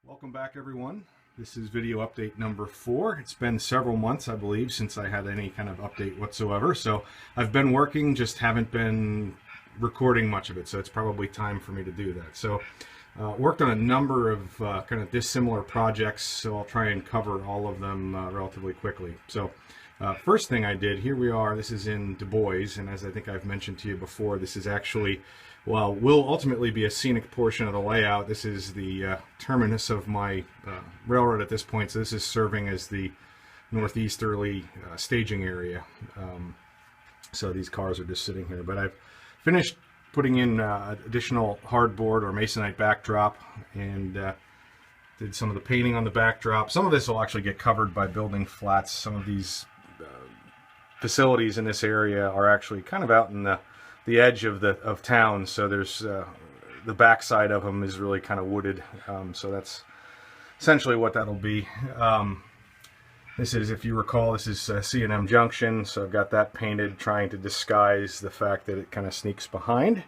Welcome back, everyone. This is video update number 4. It's been several months, I believe, since I had any kind of update whatsoever. So I've been working, just haven't been recording much of it. So it's probably time for me to do that. So worked on a number of kind of dissimilar projects. So I'll try and cover all of them relatively quickly. So first thing I did, here we are. This is in Du Bois. And as I think I've mentioned to you before, this is actually, well, will ultimately be a scenic portion of the layout. This is the terminus of my railroad at this point, so this is serving as the northeasterly staging area. So these cars are just sitting here, but I've finished putting in additional hardboard or masonite backdrop and did some of the painting on the backdrop. Some of this will actually get covered by building flats. Some of these facilities in this area are actually kind of out in the edge of town, so there's the backside of them is really kind of wooded, so that's essentially what that'll be. This is, if you recall, this is C&M Junction, so I've got that painted, trying to disguise the fact that it kind of sneaks behind,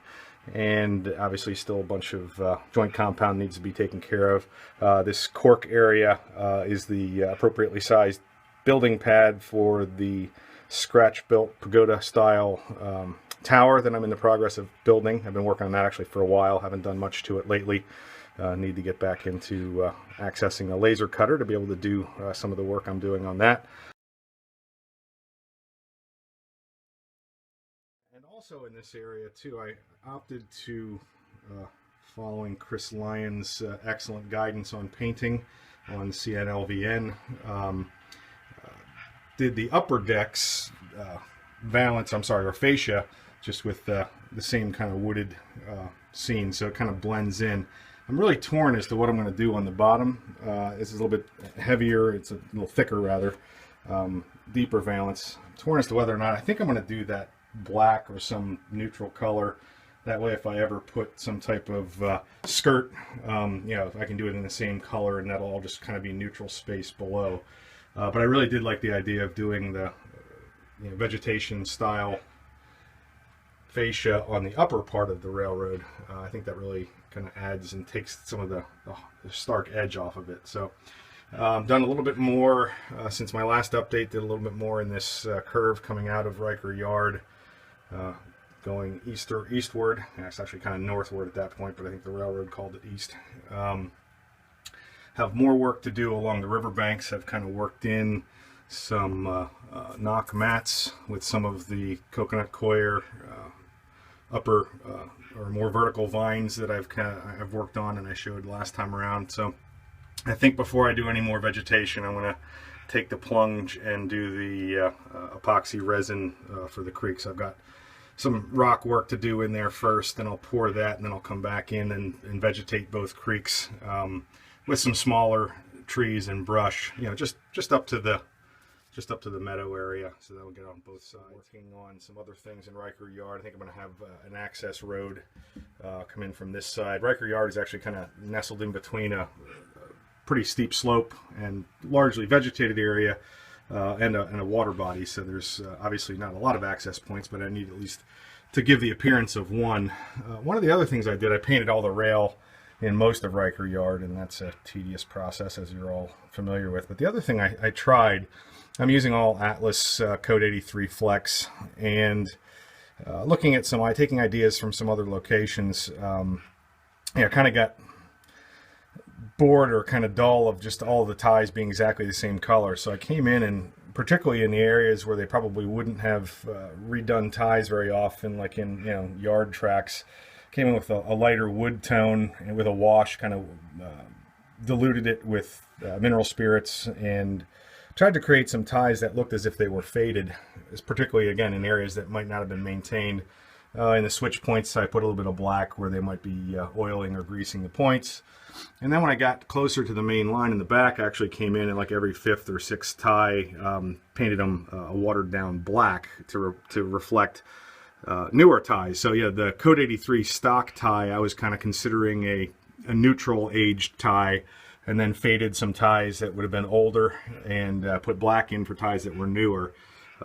and obviously still a bunch of joint compound needs to be taken care of. This cork area is the appropriately sized building pad for the scratch-built pagoda style tower that I'm in the progress of building. I've been working on that actually for a while. Haven't done much to it lately. Need to get back into accessing a laser cutter to be able to do some of the work I'm doing on that. And also in this area too, I opted to, following Chris Lyon's excellent guidance on painting on CNLVN, did the upper decks valence, or fascia, just with the same kind of wooded scene, so it kind of blends in. I'm really torn as to what I'm going to do on the bottom. This is a little bit heavier, it's a little thicker rather, deeper valence. I'm torn as to whether or not, I think I'm going to do that black or some neutral color. That way if I ever put some type of skirt, you know, I can do it in the same color and that'll all just kind of be neutral space below. But I really did like the idea of doing the vegetation style fascia on the upper part of the railroad. I think that really kind of adds and takes some of the stark edge off of it. So done a little bit more since my last update, did a little bit more in this curve coming out of Riker Yard, going eastward. Yeah, it's actually kind of northward at that point, but I think the railroad called it east. Have more work to do along the riverbanks. I've kind of worked in some knock mats with some of the coconut coir upper or more vertical vines that I've worked on and I showed last time around. So I think before I do any more vegetation, I'm going to take the plunge and do the epoxy resin for the creeks. I've got some rock work to do in there first, then I'll pour that, and then I'll come back in and vegetate both creeks with some smaller trees and brush, you know, just up to the meadow area, so that will get on both sides. Working on some other things in Riker Yard. I think I'm going to have an access road come in from this side. Riker Yard is actually kind of nestled in between a pretty steep slope and largely vegetated area and a water body, so there's obviously not a lot of access points, but I need at least to give the appearance of one. One of the other things I did, I painted all the rail in most of Riker Yard, and that's a tedious process, as you're all familiar with. But the other thing I tried, I'm using all Atlas Code 83 Flex, and looking at taking ideas from some other locations, kind of got bored or kind of dull of just all the ties being exactly the same color. So I came in, and particularly in the areas where they probably wouldn't have redone ties very often, like in yard tracks, came in with a lighter wood tone and with a wash, kind of diluted it with mineral spirits and tried to create some ties that looked as if they were faded, particularly again in areas that might not have been maintained. In the switch points, I put a little bit of black where they might be oiling or greasing the points. And then when I got closer to the main line in the back, I actually came in and like every fifth or sixth tie, painted them a watered down black to reflect newer ties. So yeah, the Code 83 stock tie, I was kind of considering a neutral aged tie, and then faded some ties that would have been older and put black in for ties that were newer.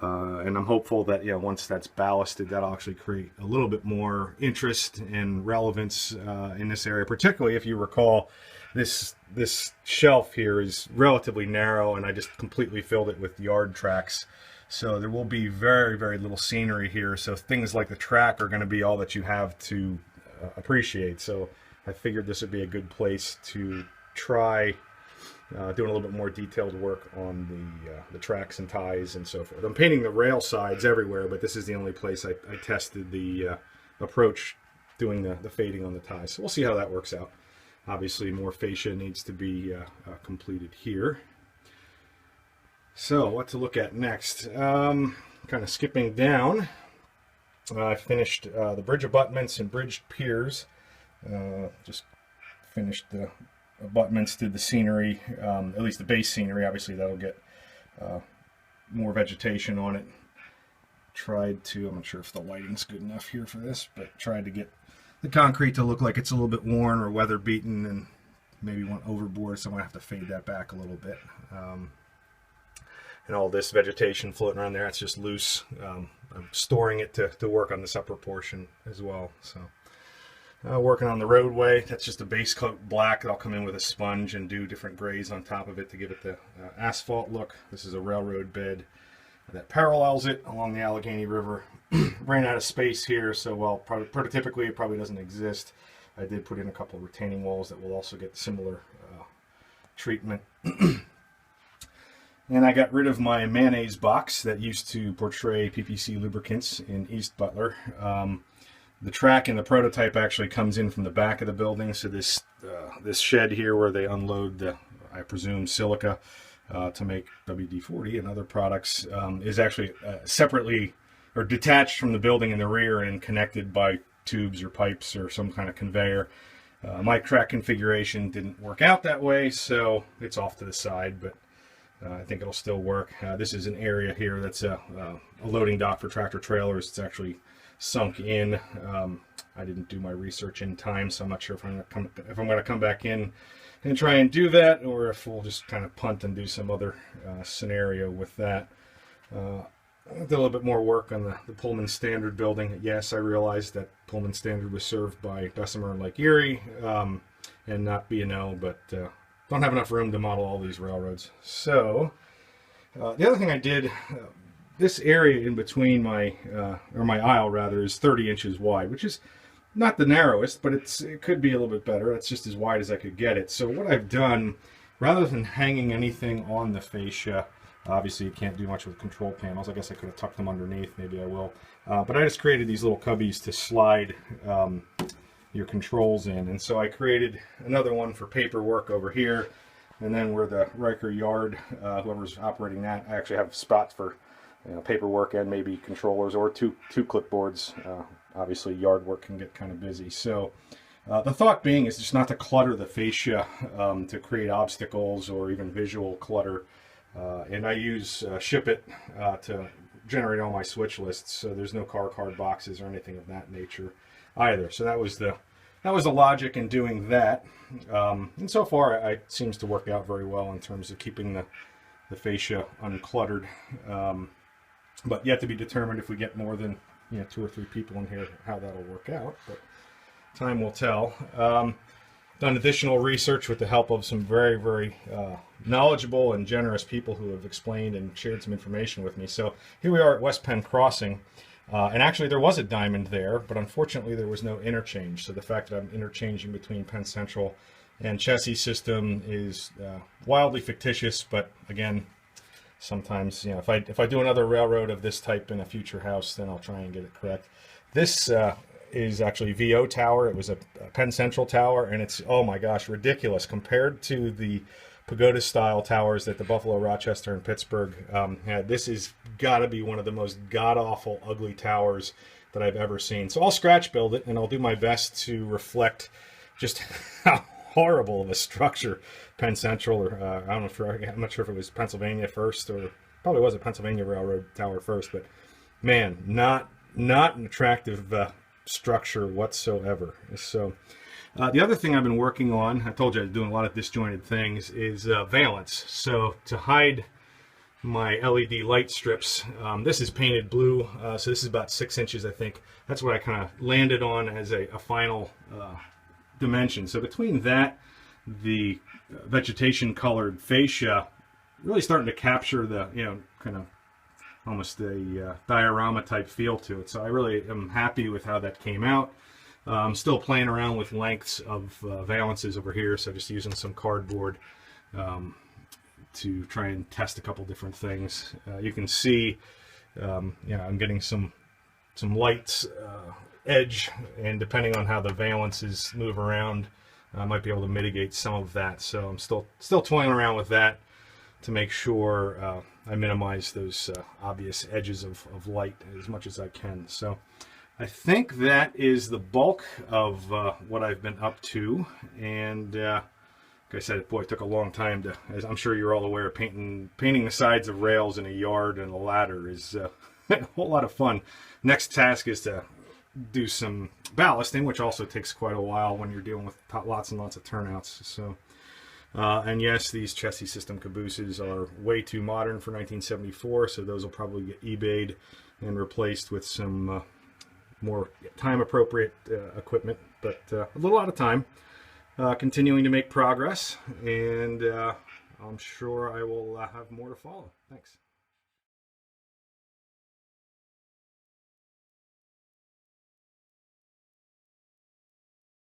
And I'm hopeful that, you know, once that's ballasted, that'll actually create a little bit more interest and relevance in this area. Particularly if you recall, this shelf here is relatively narrow, and I just completely filled it with yard tracks. So there will be very, very little scenery here. So things like the track are going to be all that you have to appreciate. So I figured this would be a good place to try doing a little bit more detailed work on the tracks and ties and so forth. I'm painting the rail sides everywhere, but this is the only place I tested the approach doing the fading on the ties. So we'll see how that works out. Obviously more fascia needs to be completed here. So what to look at next? Kind of skipping down, I finished the bridge abutments and bridge piers. Just finished the abutments, did the scenery, at least the base scenery. Obviously that'll get more vegetation on it. Tried to, I'm not sure if the lighting's good enough here for this, but tried to get the concrete to look like it's a little bit worn or weather beaten and maybe went overboard, so I'm going to have to fade that back a little bit. And all this vegetation floating around there, that's just loose. I'm storing it to work on this upper portion as well. So working on the roadway, that's just a base coat black. I'll come in with a sponge and do different grays on top of it to give it the asphalt look. This is a railroad bed that parallels it along the Allegheny River. Ran out of space here, so well, prototypically it probably doesn't exist. I did put in a couple of retaining walls that will also get similar treatment. And I got rid of my mayonnaise box that used to portray PPC lubricants in East Butler. The track in the prototype actually comes in from the back of the building, so this shed here where they unload the, I presume, silica to make WD-40 and other products is actually separately or detached from the building in the rear and connected by tubes or pipes or some kind of conveyor. My track configuration didn't work out that way, so it's off to the side, but I think it'll still work. This is an area here that's a loading dock for tractor trailers. It's actually sunk in. I didn't do my research in time, so I'm not sure if I'm going to come back in and try and do that, or if we'll just kind of punt and do some other scenario with that. I did a little bit more work on the Pullman Standard building. Yes, I realized that Pullman Standard was served by Bessemer and Lake Erie and not B&L, but don't have enough room to model all these railroads. So the other thing I did, this area in between my aisle rather, is 30 inches wide, which is not the narrowest, but it could be a little bit better. It's just as wide as I could get it. So what I've done, rather than hanging anything on the fascia, obviously you can't do much with control panels. I guess I could have tucked them underneath, maybe I will. But I just created these little cubbies to slide your controls in. And so I created another one for paperwork over here. And then where the Riker yard, whoever's operating that, I actually have spots for paperwork and maybe controllers, or two clipboards. Obviously yard work can get kind of busy. So the thought being is just not to clutter the fascia to create obstacles or even visual clutter. And I use Ship It to generate all my switch lists, so there's no car card boxes or anything of that nature either. So that was the logic in doing that. And so far it seems to work out very well in terms of keeping the fascia uncluttered. But yet to be determined if we get more than 2 or 3 people in here, how that'll work out. But time will tell. Done additional research with the help of some very, very knowledgeable and generous people who have explained and shared some information with me. So here we are at West Penn Crossing. And actually there was a diamond there, but unfortunately there was no interchange. So the fact that I'm interchanging between Penn Central and Chassis System is wildly fictitious, but again, sometimes, if I do another railroad of this type in a future house, then I'll try and get it correct. This is actually VO Tower. It was a Penn Central tower, and it's, oh my gosh, ridiculous compared to the pagoda style towers that the Buffalo, Rochester, and Pittsburgh had. This is got to be one of the most god-awful, ugly towers that I've ever seen. So I'll scratch build it, and I'll do my best to reflect just how horrible of a structure Penn Central, or I'm not sure if it was Pennsylvania first, or probably was a Pennsylvania Railroad tower first, but man, not an attractive structure whatsoever. So the other thing I've been working on, I told you I was doing a lot of disjointed things, is valence. So to hide my LED light strips. This is painted blue, so this is about 6 inches, I think. That's what I kind of landed on as a final dimension. So between that, the vegetation colored fascia, really starting to capture the, kind of almost a diorama type feel to it. So I really am happy with how that came out. I'm still playing around with lengths of valences over here, so just using some cardboard to try and test a couple different things. You can see, I'm getting some light edge, and depending on how the valences move around, I might be able to mitigate some of that. So I'm still toying around with that to make sure I minimize those obvious edges of light as much as I can. So I think that is the bulk of what I've been up to, and like I said, boy, it took a long time to, as I'm sure you're all aware, painting the sides of rails in a yard and a ladder is a whole lot of fun. Next task is to do some ballasting, which also takes quite a while when you're dealing with lots and lots of turnouts. So, and yes, these chassis system cabooses are way too modern for 1974, so those will probably get eBayed and replaced with some more time-appropriate equipment, but a little out of time. Continuing to make progress, and I'm sure I will have more to follow. Thanks.